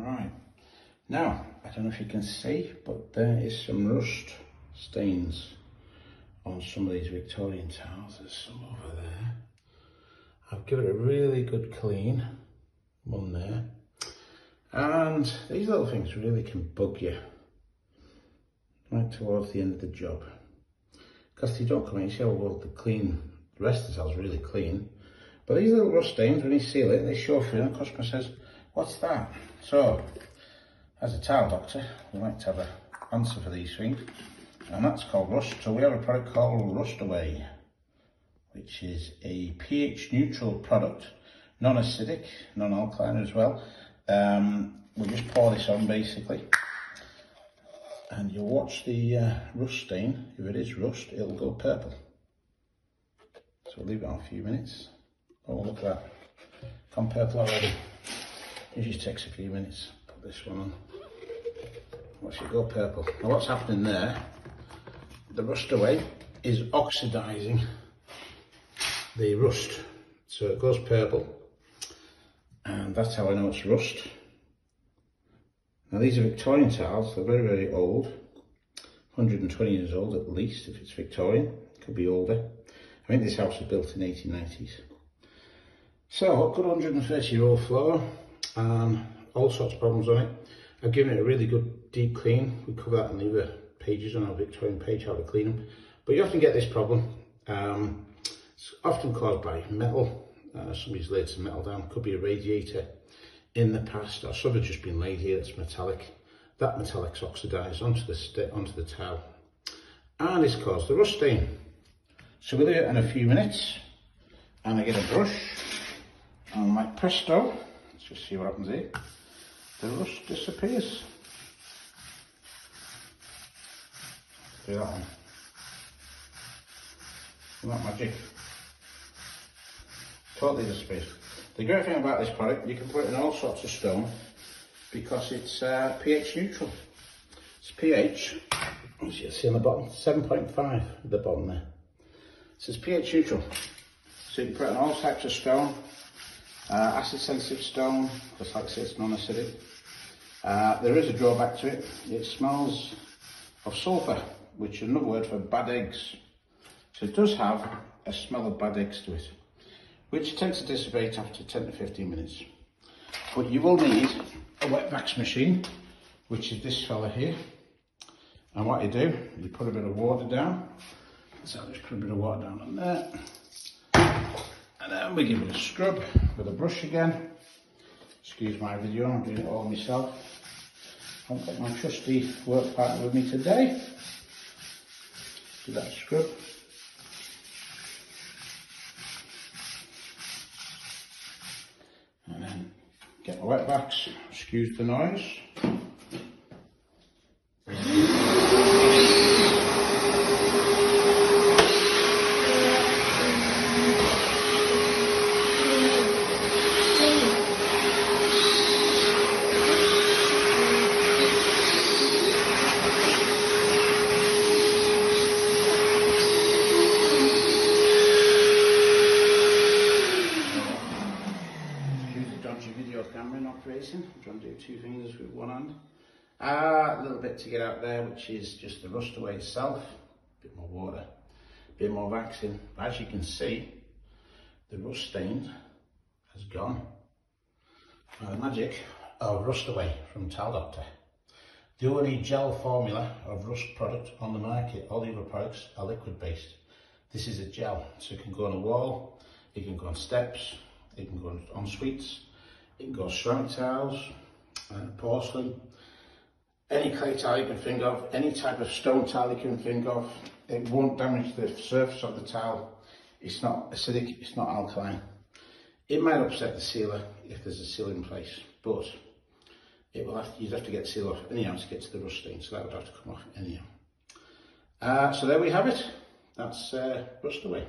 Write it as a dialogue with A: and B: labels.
A: Right, now, I don't know if you can see, but there is some rust stains on some of these Victorian tiles. There's some over there. I've given it a really good clean, one there. And these little things really can bug you right towards the end of the job. Because they don't come in, you see how well the rest of the tile's really clean. But these little rust stains, when you seal it, they show through and the customer says, "What's that?" So, as a tile doctor, we like to have an answer for these things. And that's called rust. So we have a product called Rust Away, which is a pH neutral product, non-acidic, non-alkaline as well. We just pour this on basically, and you'll watch the rust stain. If it is rust, it'll go purple. So we'll leave it on a few minutes. Oh, look at that, gone purple already. It just takes a few minutes. Put this one on. Watch it go purple. Now what's happening there, the Rust Away is oxidising the rust, so it goes purple, and that's how I know it's rust. Now these are Victorian tiles, they're very, very old, 120 years old at least if it's Victorian, could be older. I think this house was built in the 1890s. So, a good 130-year-old floor, and all sorts of problems on it. I've given it a really good deep clean. We cover that in the other pages on our Victorian page, how to clean them. But you often get this problem. It's often caused by metal. Somebody's laid some metal down, could be a radiator in the past, or some have just been laid here that's metallic. That metallic's oxidised onto the tile, and it's caused the rust stain. So we'll do it in a few minutes, and I get a brush, and like presto, let's just see what happens here. The rust disappears. Do that one. Isn't that magic? Totally disappears. The great thing about this product, you can put it in all sorts of stone because it's pH neutral. It's pH, as you can see on the bottom, 7.5 at the bottom there. It says pH neutral. So you can put it in all types of stone, acid sensitive stone, because like I say it's non-acidic. There is a drawback to it. It smells of sulphur, which is another word for bad eggs. So it does have a smell of bad eggs to it, which tends to dissipate after 10 to 15 minutes. But you will need a wet wax machine, which is this fella here. And what you do, you put a bit of water down. So I'll just put a bit of water down on there. And then we give it a scrub with a brush again. Excuse my video, I'm doing it all myself. I've got my trusty work partner with me today. Do that scrub. And then get my wet wax, excuse the noise. Video camera not racing. I'm trying to do two fingers with one hand. A little bit to get out there, which is just the Rust Away itself. A bit more water, a bit more waxing. As you can see, the rust stain has gone. Now the magic of Rust Away from Tile Doctor. The only gel formula of rust product on the market. All the other products are liquid based. This is a gel, so it can go on a wall, it can go on steps, it can go on suites. It can go ceramic tiles, porcelain, any clay tile you can think of, any type of stone tile you can think of. It won't damage the surface of the tile. It's not acidic, it's not alkaline. It might upset the sealer if there's a seal in place, but you'd have to get the seal off anyhow to get to the rust stain, so that would have to come off anyhow. So there we have it. That's Rust Away.